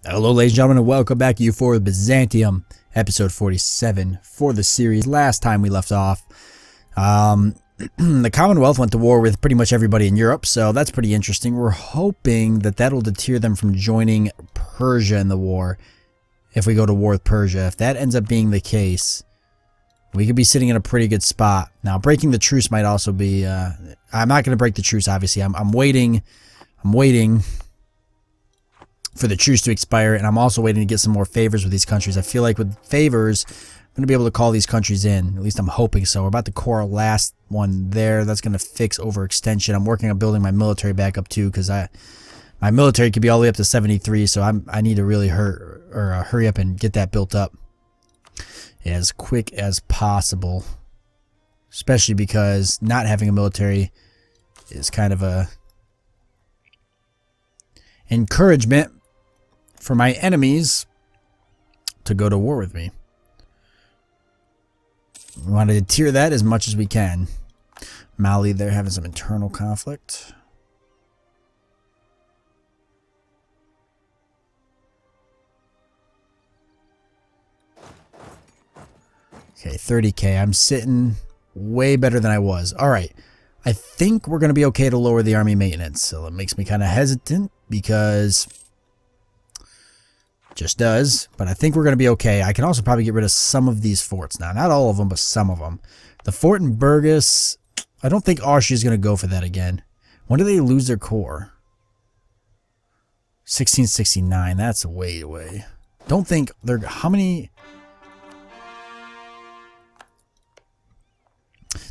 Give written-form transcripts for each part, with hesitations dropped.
Hello ladies and gentlemen, and welcome back to you for Byzantium, episode 47 for the series. Last time we left off, the Commonwealth went to war with pretty much everybody in Europe, so that's pretty interesting. We're hoping that that'll deter them from joining Persia in the war if we go to war with Persia. If that ends up being the case, we could be sitting in a pretty good spot. Now, breaking the truce might also be... I'm not going to break the truce, obviously. I'm waiting for the truce to expire, and I'm also waiting to get some more favors with these countries. I feel like with favors, I'm going to be able to call these countries in. At least I'm hoping so. We're about to core our last one there. That's going to fix overextension. I'm working on building my military back up too, because my military could be all the way up to 73, so I need to really hurry up and get that built up as quick as possible. Especially because not having a military is kind of a encouragement for my enemies to go to war with me. We want to deter that as much as we can. Mali, they're having some internal conflict. Okay, 30k. I'm sitting way better than I was. Alright. I think we're going to be okay to lower the army maintenance. So it makes me kind of hesitant because... just does, but I think we're going to be okay. I can also probably get rid of some of these forts now. Not all of them, but some of them. The fort in Burgos, I don't think Austria is going to go for that again. When do they lose their core? 1669, that's way away. Don't think they're... how many...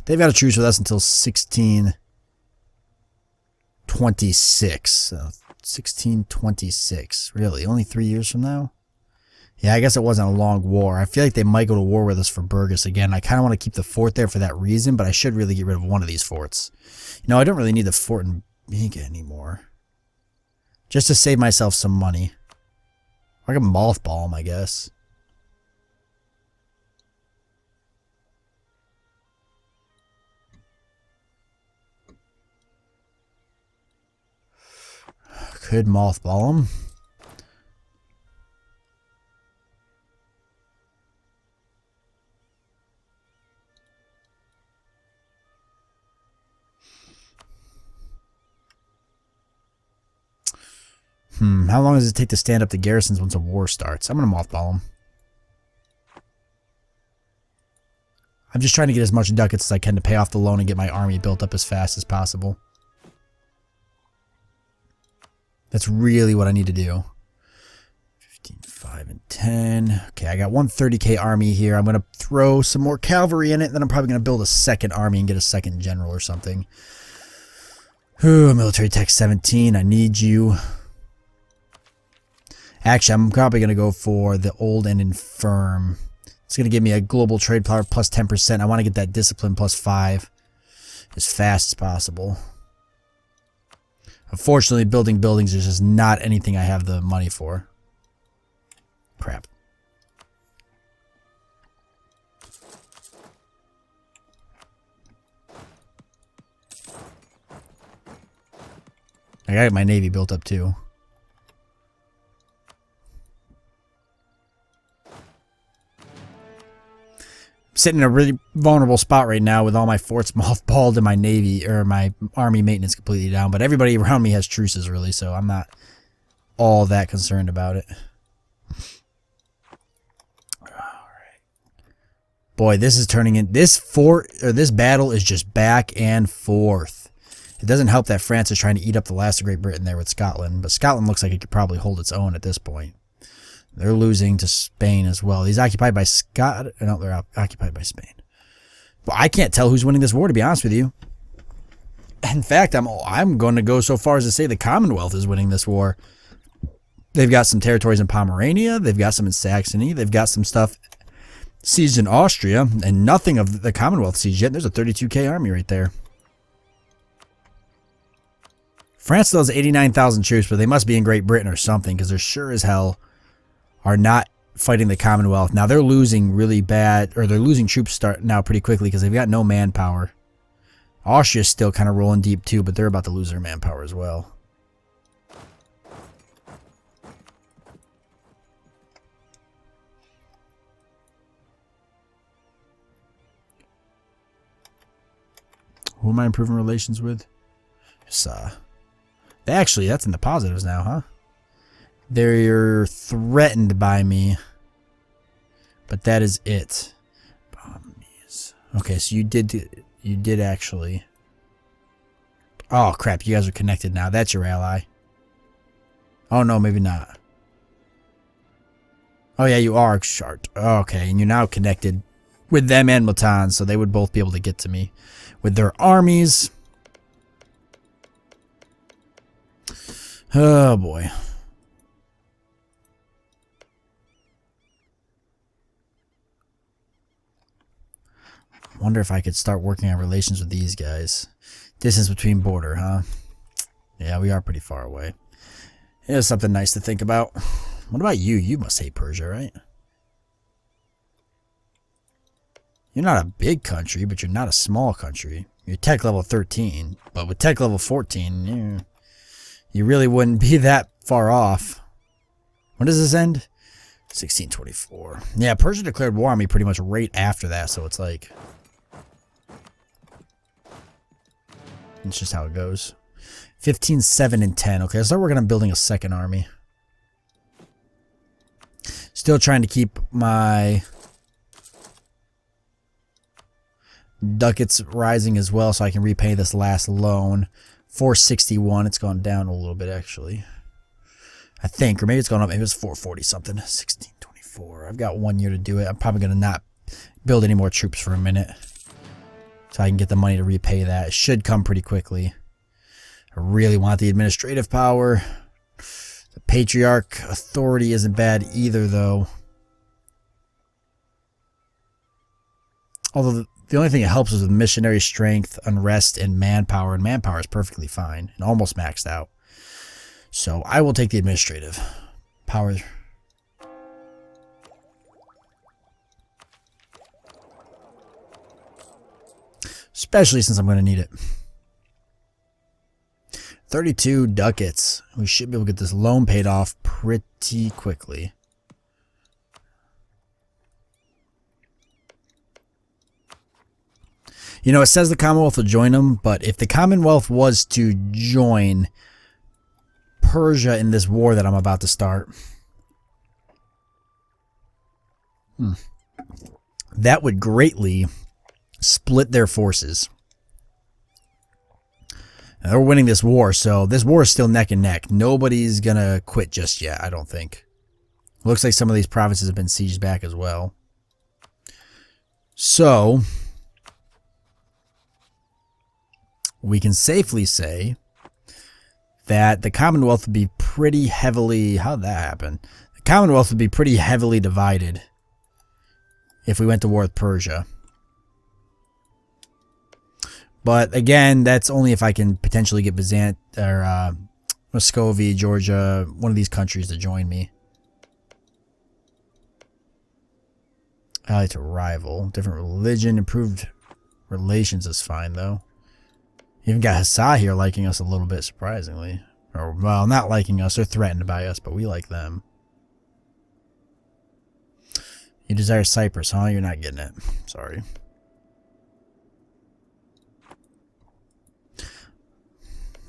they've got a truce with us until 1626. So 1626. Really? Only 3 years from now? Yeah, I guess it wasn't a long war. I feel like they might go to war with us for Burgos again. I kind of want to keep the fort there for that reason, but I should really get rid of one of these forts. You know, I don't really need the fort in Biga anymore. Just to save myself some money. I can mothball them, I guess. Could mothball them. How long does it take to stand up the garrisons once a war starts? I'm going to mothball them. I'm just trying to get as much ducats as I can to pay off the loan and get my army built up as fast as possible. That's really what I need to do. 15, 5, and 10. Okay, I got one 30k army here. I'm going to throw some more cavalry in it. Then I'm probably going to build a second army and get a second general or something. Ooh, military tech 17. I need you. Actually, I'm probably going to go for the old and infirm. It's going to give me a global trade power plus 10%. I want to get that discipline plus 5 as fast as possible. Unfortunately, building buildings is just not anything I have the money for. Crap. I got my navy built up too. I'm sitting in a really vulnerable spot right now with all my forts mothballed and my navy or my army maintenance completely down, but everybody around me has truces really, so I'm not all that concerned about it. Alright. Boy, this is turning in... this fort or this battle is just back and forth. It doesn't help that France is trying to eat up the last of Great Britain there with Scotland, but Scotland looks like it could probably hold its own at this point. They're losing to Spain as well. He's occupied by no, they're occupied by Spain. Well, I can't tell who's winning this war, to be honest with you. In fact, I'm going to go so far as to say the Commonwealth is winning this war. They've got some territories in Pomerania. They've got some in Saxony. They've got some stuff sieged in Austria, and nothing of the Commonwealth sieged yet. There's a 32k army right there. France still has 89,000 troops, but they must be in Great Britain or something, because they're sure as hell are not fighting the Commonwealth. Now they're losing really bad, or they're losing troops now pretty quickly because they've got no manpower. Austria's still kind of rolling deep too, but they're about to lose their manpower as well. Who am I improving relations with? It's, actually, that's in the positives now, huh? They're threatened by me. But that is it. Okay, so you did actually. Oh, crap, you guys are connected now. That's your ally. Oh, no, maybe not. Oh, yeah, you are short. Okay, and you're now connected with them and Matan, so they would both be able to get to me with their armies. Oh, boy. Wonder if I could start working on relations with these guys. Distance between border, huh? Yeah, we are pretty far away. It's something nice to think about. What about you? You must hate Persia, right? You're not a big country, but you're not a small country. You're tech level 13, but with tech level 14, you really wouldn't be that far off. When does this end? 1624. Yeah, Persia declared war on me pretty much right after that, so it's like... It's just how it goes. 15, 7, and 10. Okay, let's start working on building a second army. Still trying to keep my ducats rising as well so I can repay this last loan. 461. It's gone down a little bit, actually. I think. Or maybe it's gone up. Maybe it's 440 something. 1624. I've got 1 year to do it. I'm probably going to not build any more troops for a minute. So I can get the money to repay that. It should come pretty quickly. I really want the administrative power. The patriarch authority isn't bad either, though. Although the only thing that helps is with missionary strength, unrest, and manpower. And manpower is perfectly fine and almost maxed out. So I will take the administrative power. Especially since I'm going to need it. 32 ducats. We should be able to get this loan paid off pretty quickly. You know, it says the Commonwealth will join them, but if the Commonwealth was to join Persia in this war that I'm about to start, that would greatly split their forces. And they're winning this war, so this war is still neck and neck. Nobody's gonna quit just yet, I don't think. Looks like some of these provinces have been sieged back as well. So we can safely say that the Commonwealth would be pretty heavily... How'd that happen? The Commonwealth would be pretty heavily divided if we went to war with Persia. But again, that's only if I can potentially get Muscovy, Georgia, one of these countries to join me. Ally to rival. Different religion. Improved relations is fine, though. Even got Hassa here liking us a little bit, surprisingly. Or, well, not liking us. They're threatened by us, but we like them. You desire Cyprus, huh? You're not getting it. Sorry.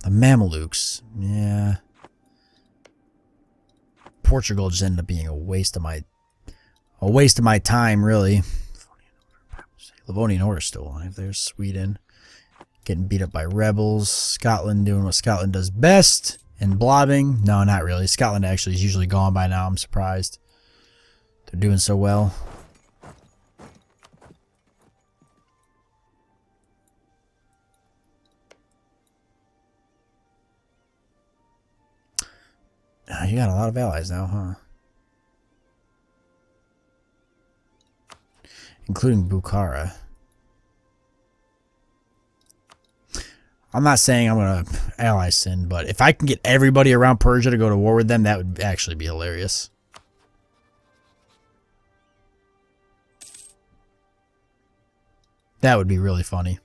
The Mamelukes. Yeah. Portugal just ended up being a waste of my time, really. Livonian Order still alive. There's Sweden. Getting beat up by rebels. Scotland doing what Scotland does best. And blobbing. No, not really. Scotland actually is usually gone by now. I'm surprised. They're doing so well. You got a lot of allies now, huh? Including Bukhara. I'm not saying I'm going to ally Sind, but if I can get everybody around Persia to go to war with them, that would actually be hilarious. That would be really funny.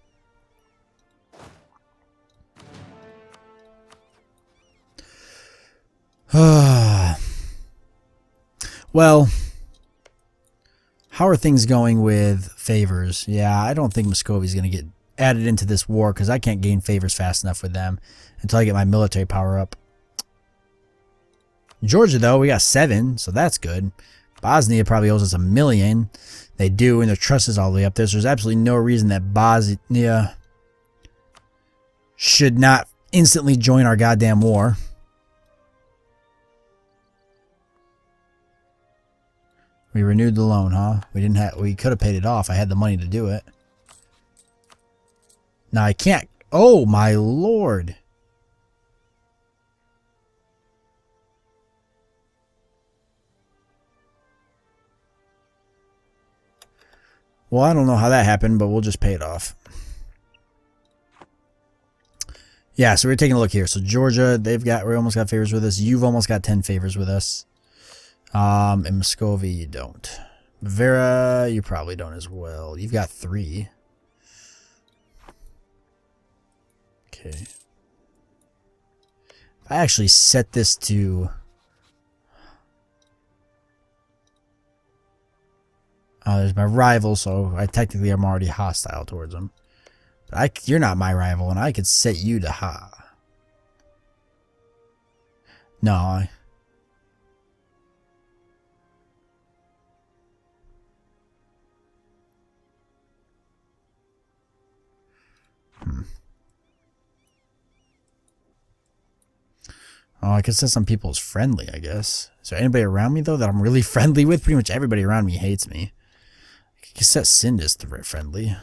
Well, how are things going with favors? Yeah, I don't think Muscovy's going to get added into this war because I can't gain favors fast enough with them until I get my military power up. Georgia, though, we got 7, so that's good. Bosnia probably owes us 1 million. They do, and their trust is all the way up there. So there's absolutely no reason that Bosnia should not instantly join our goddamn war. We renewed the loan, huh? We could have paid it off. I had the money to do it. Now I can't. Oh my lord. Well, I don't know how that happened, but we'll just pay it off. Yeah, so we're taking a look here. So Georgia, we almost got favors with us. You've almost got 10 favors with us. And Muscovy, you don't. Bavaria, you probably don't as well. You've got 3. Okay. If I actually set this to... there's my rival, so I technically am already hostile towards him. But you're not my rival, and I could set you to No, Oh, I could set some people as friendly, I guess. Is there anybody around me, though, that I'm really friendly with? Pretty much everybody around me hates me. I could set Sindus to friendly.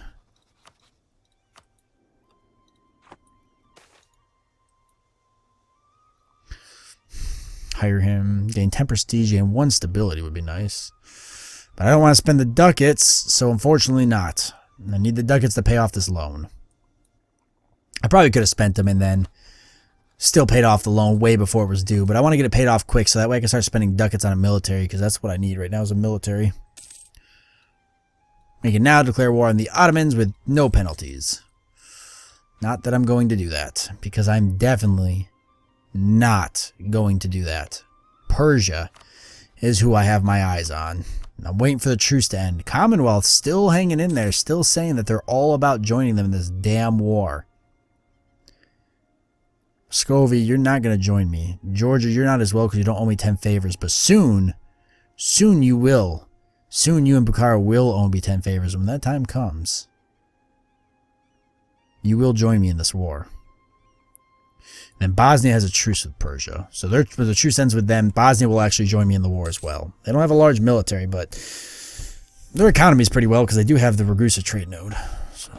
Hire him. Gain 10 prestige and 1 stability would be nice. But I don't want to spend the ducats, so unfortunately not. I need the ducats to pay off this loan. I probably could have spent them and then still paid off the loan way before it was due, but I want to get it paid off quick so that way I can start spending ducats on a military, because that's what I need right now is a military. We can now declare war on the Ottomans with no penalties. Not that I'm going to do that, because I'm definitely not going to do that. Persia is who I have my eyes on. I'm waiting for the truce to end. Commonwealth still hanging in there, still saying that they're all about joining them in this damn war. Muscovy, you're not going to join me. Georgia, you're not as well because you don't owe me 10 favors. But soon you will. Soon you and Bukhara will owe me 10 favors. When that time comes, you will join me in this war. And Bosnia has a truce with Persia. So when the truce ends with them, Bosnia will actually join me in the war as well. They don't have a large military, but their economy is pretty well because they do have the Ragusa trade node. So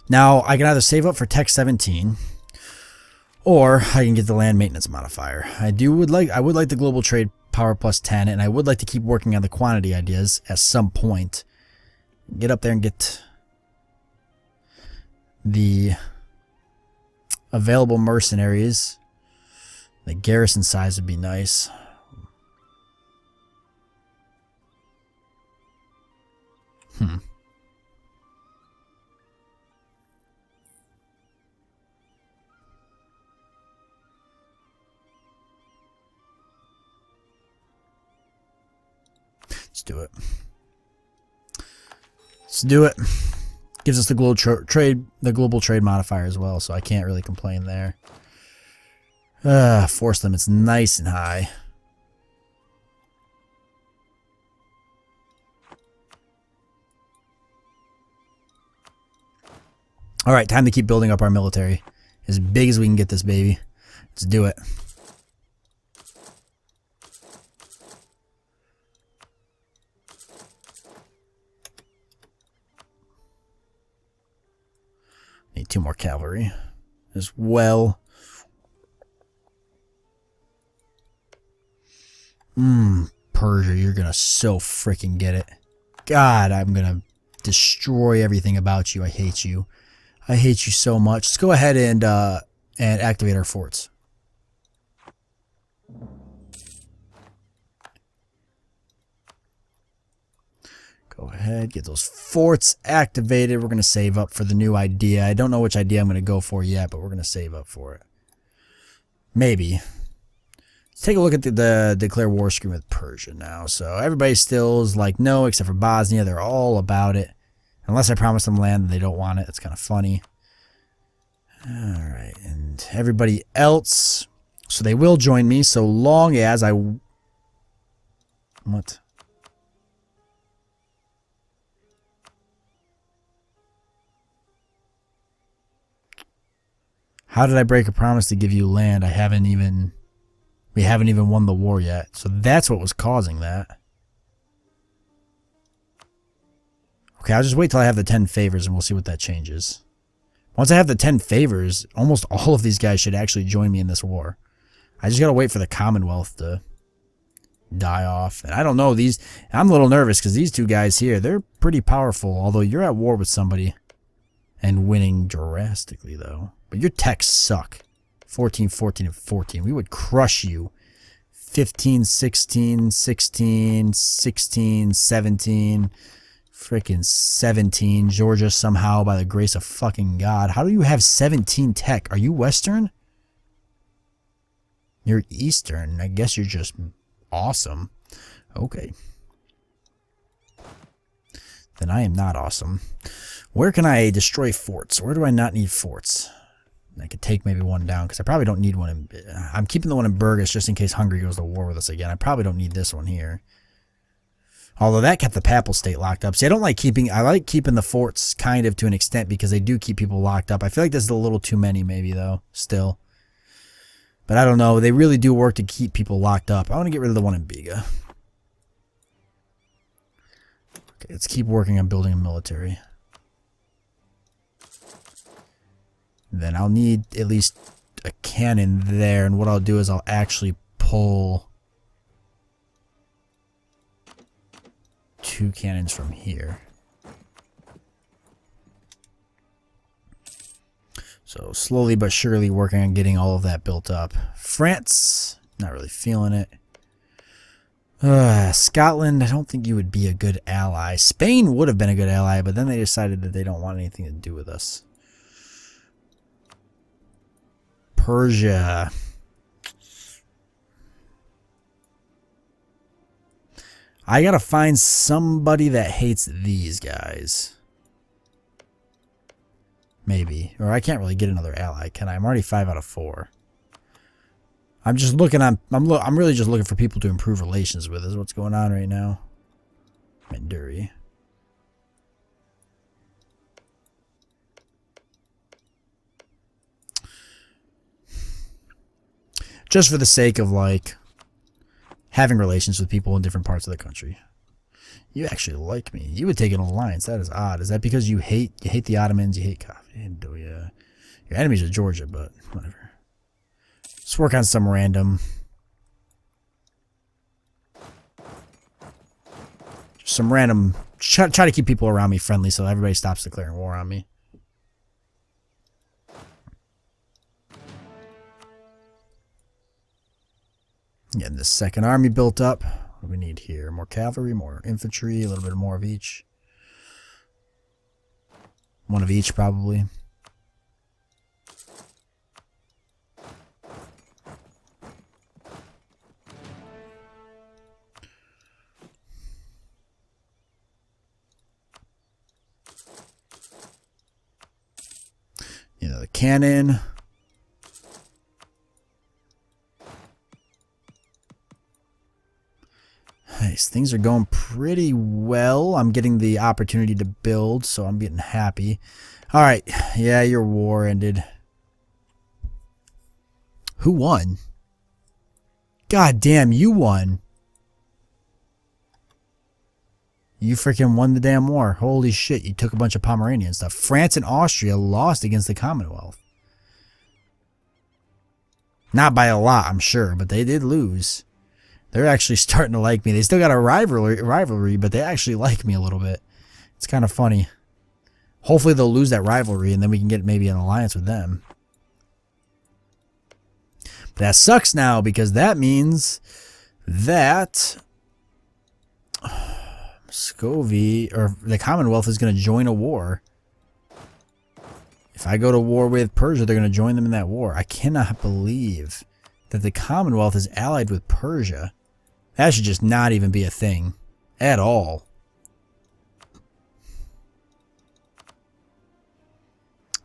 now I can either save up for Tech 17, or I can get the land maintenance modifier. I would like the global trade power plus 10, and I would like to keep working on the quantity ideas at some point. Get up there and get the available mercenaries. The garrison size would be nice. Let's do it. Let's do it. Gives us the global trade modifier as well, so I can't really complain there. Force limits nice and high. All right, time to keep building up our military. As big as we can get this baby. Let's do it. Need 2 more cavalry as well. Persia, you're gonna so freaking get it. God, I'm gonna destroy everything about you. I hate you. I hate you so much. Let's go ahead and activate our forts. Go ahead, get those forts activated. We're going to save up for the new idea. I don't know which idea I'm going to go for yet, but we're going to save up for it. Maybe. Let's take a look at the declare war screen with Persia now. So everybody still is like no, except for Bosnia. They're all about it. Unless I promise them land and they don't want it. It's kind of funny. Alright, and everybody else. So they will join me so long as I... What? How did I break a promise to give you land? We haven't even won the war yet. So that's what was causing that. Okay, I'll just wait till I have the 10 favors and we'll see what that changes. Once I have the 10 favors, almost all of these guys should actually join me in this war. I just gotta wait for the Commonwealth to die off. And I don't know, I'm a little nervous because these two guys here, they're pretty powerful. Although you're at war with somebody and winning drastically though. But your techs suck. 14, 14, and 14. We would crush you. 15, 16, 16, 16, 17. Freaking 17. Georgia somehow by the grace of fucking God. How do you have 17 tech? Are you Western? You're Eastern. I guess you're just awesome. Okay. Then I am not awesome. Where can I destroy forts? Where do I not need forts? I could take maybe one down because I probably don't need one. I'm keeping the one in Burgos just in case Hungary goes to war with us again. I probably don't need this one here. Although that kept the Papal State locked up. See, I like keeping the forts kind of to an extent because they do keep people locked up. I feel like this is a little too many maybe though, still. But I don't know. They really do work to keep people locked up. I want to get rid of the one in Biga. Okay, let's keep working on building a military. Then I'll need at least a cannon there. And what I'll do is I'll actually pull 2 cannons from here. So slowly but surely working on getting all of that built up. France, not really feeling it. Scotland, I don't think you would be a good ally. Spain would have been a good ally, but then they decided that they don't want anything to do with us. Persia. I gotta find somebody that hates these guys. Maybe. Or I can't really get another ally, can I? I'm already 5 out of 4. I'm just looking on... I'm really just looking for people to improve relations with is what's going on right now. Manduri. Just for the sake of, like, having relations with people in different parts of the country. You actually like me. You would take an alliance. That is odd. Is that because you hate the Ottomans? You hate Pafiot? Your enemies are Georgia, but whatever. Let's work on some random. Some random. Try to keep people around me friendly so everybody stops declaring war on me. Getting the second army built up. What do we need here? More cavalry, more infantry, a little bit more of each. One of each, probably. You know, the cannon. Nice. Things are going pretty well. I'm getting the opportunity to build, so I'm getting happy. All right. Yeah, your war ended. Who won? God damn, you won. You freaking won the damn war. Holy shit, you took a bunch of Pomeranian stuff. France and Austria lost against the Commonwealth. Not by a lot, I'm sure, but they did lose. They're actually starting to like me. They still got a rivalry, but they actually like me a little bit. It's kind of funny. Hopefully they'll lose that rivalry, and then we can get maybe an alliance with them. But that sucks now, because that means that Muscovy, or the Commonwealth, is going to join a war. If I go to war with Persia, they're going to join them in that war. I cannot believe that the Commonwealth is allied with Persia. That should just not even be a thing at all.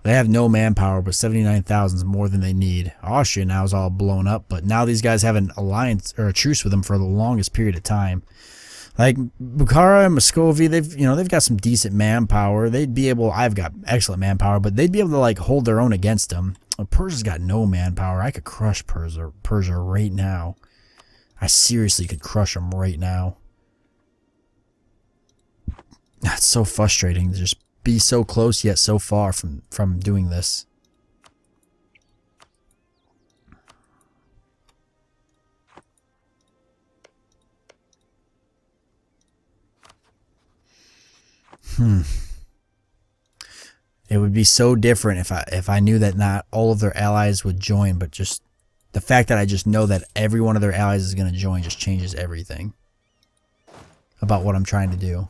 They have no manpower, but 79,000 is more than they need. Austria now is all blown up, but now these guys have an alliance or a truce with them for the longest period of time. Like Bukhara and Muscovy, they've got some decent manpower. They'd be able. I've got excellent manpower, but they'd be able to like hold their own against them. Persia's got no manpower. I could crush Persia right now. I seriously could crush them right now. That's so frustrating to just be so close yet so far from doing this. It would be so different if I knew that not all of their allies would join, but just the fact that I just know that every one of their allies is going to join just changes everything about what I'm trying to do.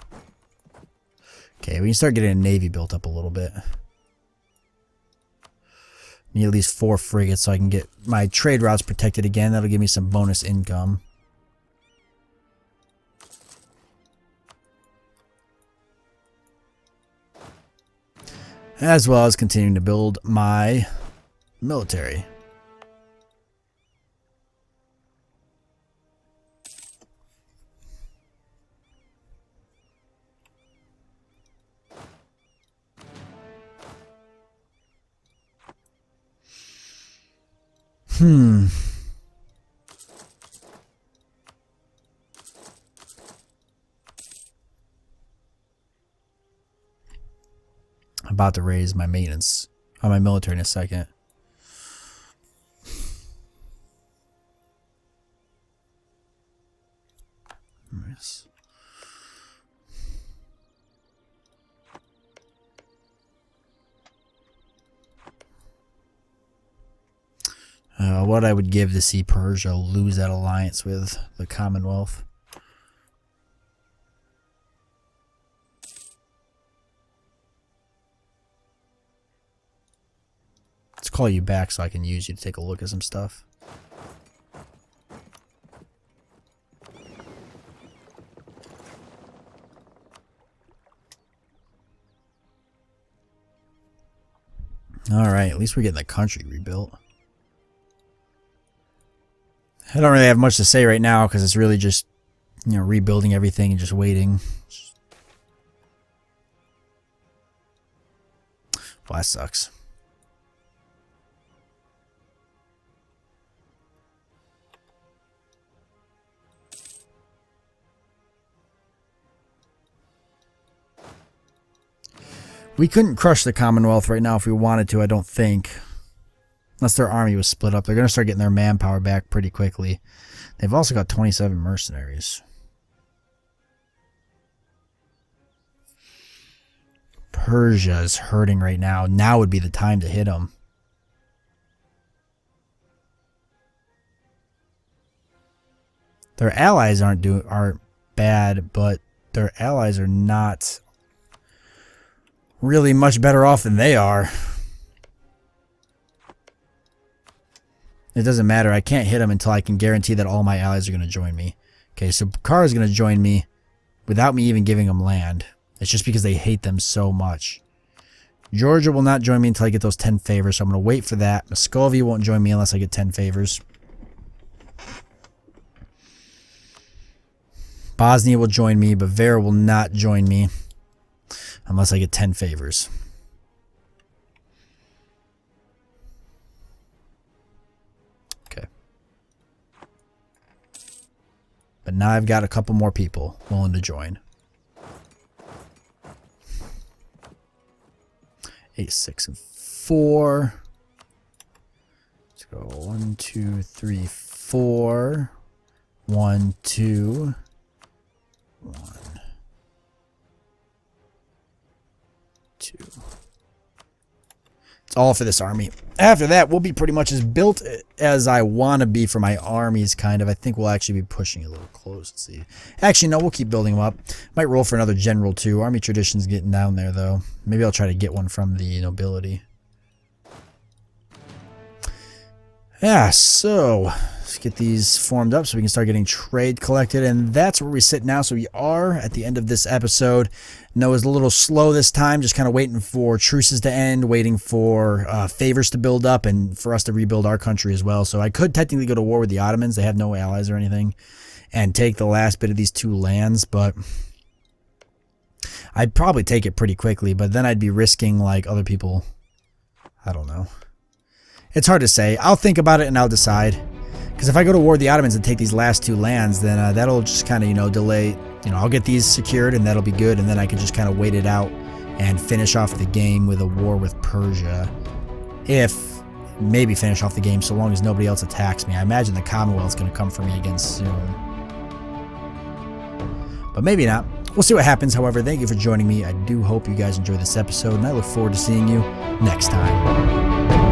Okay, we can start getting a navy built up a little bit. Need at least 4 frigates so I can get my trade routes protected again. That'll give me some bonus income. As well as continuing to build my military. About to raise my maintenance on my military in a second. Nice. What I would give to see Persia lose that alliance with the Commonwealth. Let's call you back so I can use you to take a look at some stuff. Alright, at least we're getting the country rebuilt. I don't really have much to say right now because it's really just, rebuilding everything and just waiting. Well, that sucks. We couldn't crush the Commonwealth right now if we wanted to, I don't think. Unless their army was split up. They're going to start getting their manpower back pretty quickly. They've also got 27 mercenaries. Persia is hurting right now. Now would be the time to hit them. Their allies aren't bad, but their allies are not really much better off than they are. It doesn't matter. I can't hit them until I can guarantee that all my allies are going to join me. Okay, so Bukhara is going to join me without me even giving them land. It's just because they hate them so much. Georgia will not join me until I get those 10 favors, so I'm going to wait for that. Muscovy won't join me unless I get 10 favors. Bosnia will join me, but Bavaria will not join me unless I get 10 favors. Okay. But now I've got a couple more people willing to join. 8, 6, and 4. Let's go 1, 2, 3, 4. 1, 2. 1, 2. It's all for this army. After that, we'll be pretty much as built as I want to be for my armies, kind of. I think we'll actually be pushing a little close. Let's see. Actually, no, we'll keep building them up. Might roll for another general, too. Army tradition's getting down there, though. Maybe I'll try to get one from the nobility. Yeah, so let's get these formed up so we can start getting trade collected, and that's where we sit now. So we are at the end of this episode. Noah's a little slow this time, just kind of waiting for truces to end, waiting for favors to build up, and for us to rebuild our country as well. So I could technically go to war with the Ottomans. They have no allies or anything, and take the last bit of these 2 lands, but I'd probably take it pretty quickly, but then I'd be risking like other people. I don't know. It's hard to say. I'll think about it and I'll decide. Because if I go to war with the Ottomans and take these last 2 lands, then that'll just kind of, delay. I'll get these secured and that'll be good. And then I can just kind of wait it out and finish off the game with a war with Persia. Maybe finish off the game so long as nobody else attacks me. I imagine the Commonwealth's going to come for me again soon. But maybe not. We'll see what happens. However, thank you for joining me. I do hope you guys enjoyed this episode, and I look forward to seeing you next time.